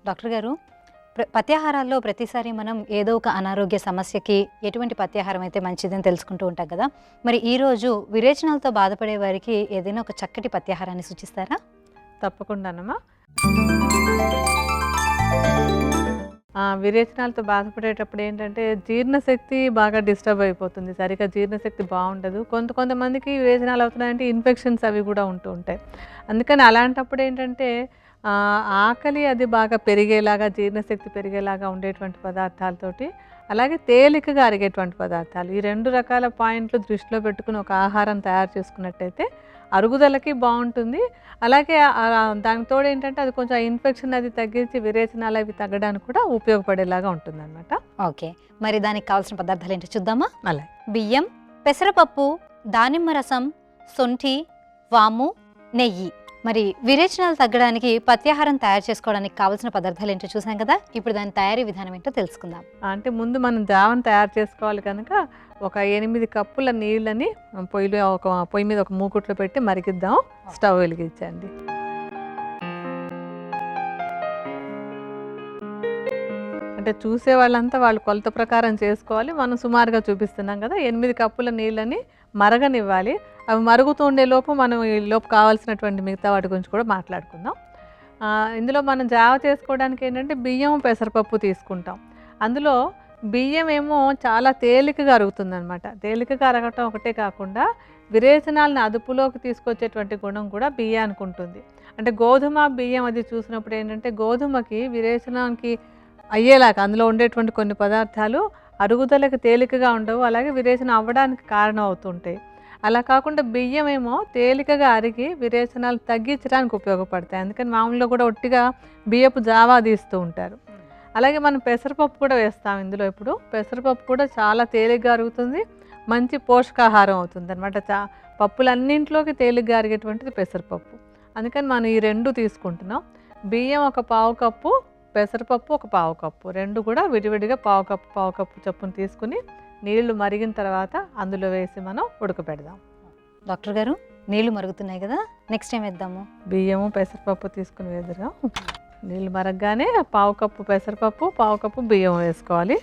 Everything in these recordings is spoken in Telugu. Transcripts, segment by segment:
డాక్టర్ గారు, పత్యాహారాల్లో ప్రతిసారి మనం ఏదో ఒక అనారోగ్య సమస్యకి ఎటువంటి పత్యాహారం అయితే మంచిదని తెలుసుకుంటూ ఉంటాం కదా. మరి ఈరోజు విరేచనాలతో బాధపడే వారికి ఏదైనా ఒక చక్కటి పత్యాహారాన్ని సూచిస్తారా? తప్పకుండానమ్మా. విరేచనాలతో బాధపడేటప్పుడు ఏంటంటే జీర్ణశక్తి బాగా డిస్టర్బ్ అయిపోతుంది. సరిగ్గా జీర్ణశక్తి బాగుండదు. కొంతమందికి విరేచనాలు అవుతున్నాయంటే ఇన్ఫెక్షన్స్ అవి కూడా ఉంటూ ఉంటాయి. అందుకని అలాంటప్పుడు ఏంటంటే ఆకలి అది బాగా పెరిగేలాగా, జీర్ణశక్తి పెరిగేలాగా ఉండేటువంటి పదార్థాలతోటి, అలాగే తేలికగా అరిగేటువంటి పదార్థాలు, ఈ 2 రకాల పాయింట్లు దృష్టిలో పెట్టుకుని ఒక ఆహారం తయారు చేసుకున్నట్టయితే అరుగుదలకి బాగుంటుంది. అలాగే దానికి తోడు ఏంటంటే అది కొంచెం ఇన్ఫెక్షన్ అది తగ్గించి విరేచనాలు అవి తగ్గడానికి కూడా ఉపయోగపడేలాగా ఉంటుందన్నమాట. ఓకే, మరి దానికి కావాల్సిన పదార్థాలు ఏంటో చూద్దామా? అలా బియ్యం, పెసరపప్పు, దానిమ్మ రసం, శొంఠి, వాము, నెయ్యి. మరి విరేచనాలు తగ్గడానికి పత్యాహారం తయారు చేసుకోవడానికి కావాల్సిన పదార్థాలు ఏంటో చూసాం కదా. ఇప్పుడు దాని తయారీ విధానం ఏంటో తెలుసుకుందాం. అంటే ముందు మనం జావను తయారు చేసుకోవాలి కనుక ఒక 8 కప్పుల నీళ్ళని పొయ్యి మీద ఒక మూకుట్లో పెట్టి మరిగిద్దాం. స్టవ్ వెలిగించండి. అంటే చూసే వాళ్ళంతా వాళ్ళు కొలత ప్రకారం చేసుకోవాలి. మనం సుమారుగా చూపిస్తున్నాం కదా. 8 కప్పుల నీళ్ళని మరగనివ్వాలి. అవి మరుగుతూ ఉండే లోపు మనం ఈ లోపు కావాల్సినటువంటి మిగతా వాటి గురించి కూడా మాట్లాడుకుందాం. ఇందులో మనం జావ చేసుకోవడానికి ఏంటంటే బియ్యం, పెసరపప్పు తీసుకుంటాం. అందులో బియ్యం ఏమో చాలా తేలికగా అరుగుతుందన్నమాట. తేలికగా అరగటం ఒకటే కాకుండా విరేచనాలను అదుపులోకి తీసుకొచ్చేటువంటి గుణం కూడా బియ్యానికి ఉంటుంది. అంటే గోధుమ, బియ్యం అది చూసినప్పుడు ఏంటంటే గోధుమకి విరేచనానికి అయ్యేలాగా అందులో ఉండేటువంటి కొన్ని పదార్థాలు అరుగుదలకు తేలికగా ఉండవు, అలాగే విరేచన అవ్వడానికి కారణం అవుతుంటాయి. అలా కాకుండా బియ్యం ఏమో తేలికగా అరిగి విరేచనాలు తగ్గించడానికి ఉపయోగపడతాయి. అందుకని మామూలుగా కూడా ఒట్టిగా బియ్యపు జావా తీస్తూ ఉంటారు. అలాగే మనం పెసరపప్పు కూడా వేస్తాం ఇందులో. ఇప్పుడు పెసరపప్పు కూడా చాలా తేలిగ్గా అరుగుతుంది, మంచి పోషకాహారం అవుతుంది అనమాట. పప్పులన్నింటిలోకి తేలిగ్గా అరిగేటువంటిది పెసరపప్పు. అందుకని మనం ఈ 2 తీసుకుంటున్నాం. బియ్యం ఒక 1/2 కప్పు, పెసరపప్పు ఒక 1/2 కప్పు, 2 కూడా విడివిడిగా 1/2 కప్పు చొప్పున తీసుకుని నీళ్లు మరిగిన తర్వాత అందులో వేసి మనం ఉడకబెడదాం. డాక్టర్ గారు, నీళ్లు మరుగుతున్నాయి కదా, నెక్స్ట్ ఏం వేద్దాము? బియ్యము, పెసరపప్పు తీసుకుని వేద్దాం. నీళ్ళు మరగగానే 1/2 కప్పు పెసరపప్పు, 1/2 కప్పు బియ్యం వేసుకోవాలి.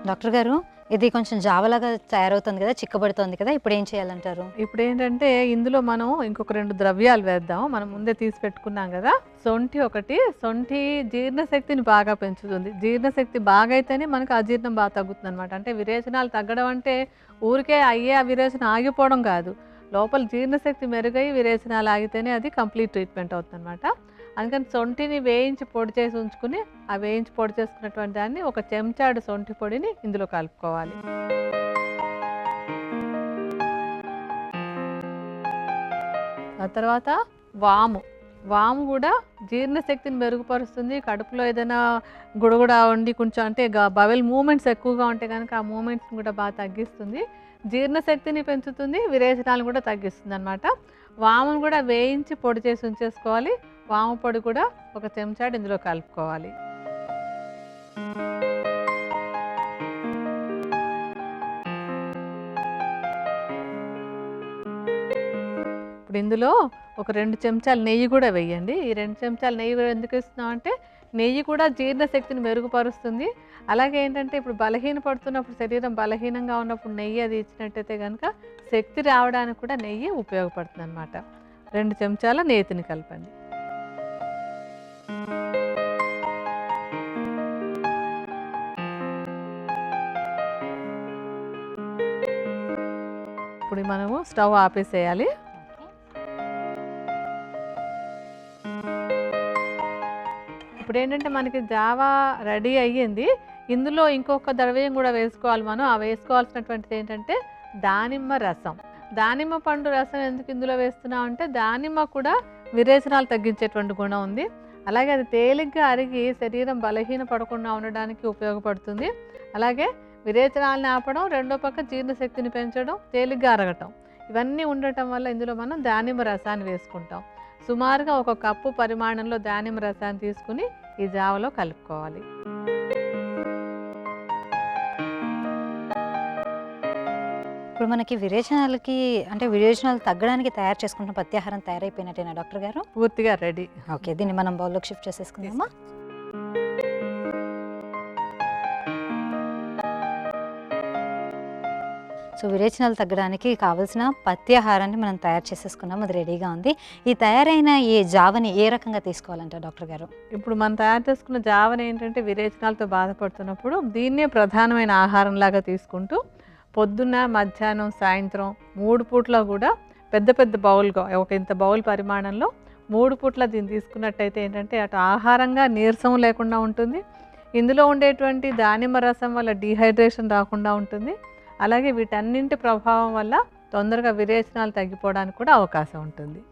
డాక్టర్ గారు, ఇది కొంచెం జావలాగా తయారవుతుంది కదా, చిక్కబడుతుంది కదా, ఇప్పుడు ఏం చేయాలంటారు? ఇప్పుడు ఏంటంటే ఇందులో మనం ఇంకొక 2 ద్రవ్యాలు వేద్దాం. మనం ముందే తీసి పెట్టుకున్నాం కదా. శొంఠి జీర్ణశక్తిని బాగా పెంచుతుంది. జీర్ణశక్తి బాగా అయితేనే మనకు అజీర్ణం బాగా తగ్గుతుంది అనమాట. అంటే విరేచనాలు తగ్గడం అంటే ఊరికే అయ్యే విరేచన ఆగిపోవడం కాదు, లోపల జీర్ణశక్తి మెరుగై విరేచనాలు ఆగితేనే అది కంప్లీట్ ట్రీట్మెంట్ అవుతుంది అనమాట. అందుకని శొంఠిని వేయించి పొడి చేసి ఉంచుకుని, ఆ వేయించి పొడి చేసుకున్నటువంటి దాన్ని ఒక చెంచాడు శొంఠి పొడిని ఇందులో కలుపుకోవాలి. ఆ తర్వాత వాము కూడా జీర్ణశక్తిని మెరుగుపరుస్తుంది. కడుపులో ఏదైనా గుడగుడ ఉండి కొంచెం అంటే బవెల్ మూమెంట్స్ ఎక్కువగా ఉంటే కనుక ఆ మూమెంట్స్ని కూడా బాగా తగ్గిస్తుంది. జీర్ణశక్తిని పెంచుతుంది, విరేచనాలను కూడా తగ్గిస్తుంది అనమాట. వామును కూడా వేయించి పొడి చేసి ఉంచేసుకోవాలి. వాము పొడి కూడా ఒక చెంచాడు ఇందులో కలుపుకోవాలి. ఇప్పుడు ఇందులో ఒక 2 చెంచాలు నెయ్యి కూడా వేయండి. ఈ 2 చెంచాలు నెయ్యి కూడా ఎందుకు ఇస్తున్నాం అంటే నెయ్యి కూడా జీర్ణశక్తిని మెరుగుపరుస్తుంది. అలాగే ఏంటంటే ఇప్పుడు బలహీనపడుతున్నప్పుడు, శరీరం బలహీనంగా ఉన్నప్పుడు నెయ్యి అది ఇచ్చినట్టయితే కనుక శక్తి రావడానికి కూడా నెయ్యి ఉపయోగపడుతుంది అనమాట. 2 చెంచాల నేతిని కలపండి. ఇప్పుడు మనము స్టవ్ ఆపేసేయాలి. ఇప్పుడు ఏంటంటే మనకి జావా రెడీ అయ్యింది. ఇందులో ఇంకొక ద్రవ్యం కూడా వేసుకోవాలి మనం. ఆ వేసుకోవాల్సినటువంటిది ఏంటంటే దానిమ్మ రసం. దానిమ్మ పండు రసం ఎందుకు ఇందులో వేస్తున్నాం అంటే దానిమ్మ కూడా విరేచనాలు తగ్గించేటువంటి గుణం ఉంది. అలాగే అది తేలిగ్గా అరిగి శరీరం బలహీన పడకుండా ఉండడానికి ఉపయోగపడుతుంది. అలాగే విరేచనాలను ఆపడం, రెండో పక్క జీర్ణశక్తిని పెంచడం, తేలిగ్గా అరగటం, ఇవన్నీ ఉండటం వల్ల ఇందులో మనం దానిమ్మ రసాన్ని వేసుకుంటాం. సుమారుగా 1 కప్పు పరిమాణంలో దానిమ్మ రసాన్ని తీసుకుని ఈ జావలో కలుపుకోవాలి. ఇప్పుడు ఇప్పుడు మనకి విరేచనాలకి అంటే విరేచనాలు తగ్గడానికి తయారు చేసుకుంటున్న పత్యాహారం తయారైపోయినట్టేనా డాక్టర్ గారు? పూర్తిగా రెడీ. ఓకే, దీన్ని మనం బౌల్లోకి షిఫ్ట్ చేసేసుకుందామా? సో విరేచనాలు తగ్గడానికి కావాల్సిన పత్యాహారాన్ని మనం తయారు చేసేసుకున్నాం, అది రెడీగా ఉంది. ఈ తయారైన ఈ జావని ఏ రకంగా తీసుకోవాలంటారు డాక్టర్ గారు? ఇప్పుడు మనం తయారు చేసుకున్న జావన ఏంటంటే విరేచనాలతో బాధపడుతున్నప్పుడు దీన్నే ప్రధానమైన ఆహారంలాగా తీసుకుంటూ పొద్దున్న, మధ్యాహ్నం, సాయంత్రం 3 పూట్ల కూడా పెద్ద పెద్ద బౌల్గా ఒక ఇంత బౌల్ పరిమాణంలో 3 పూట్ల దీన్ని తీసుకున్నట్టయితే ఏంటంటే అటు ఆహారంగా నీరసం లేకుండా ఉంటుంది, ఇందులో ఉండేటువంటి దానిమ్మ రసం వల్ల డీహైడ్రేషన్ రాకుండా ఉంటుంది, అలాగే వీటన్నింటి ప్రభావం వల్ల తొందరగా విరేచనాలు తగ్గిపోవడానికి కూడా అవకాశం ఉంటుంది.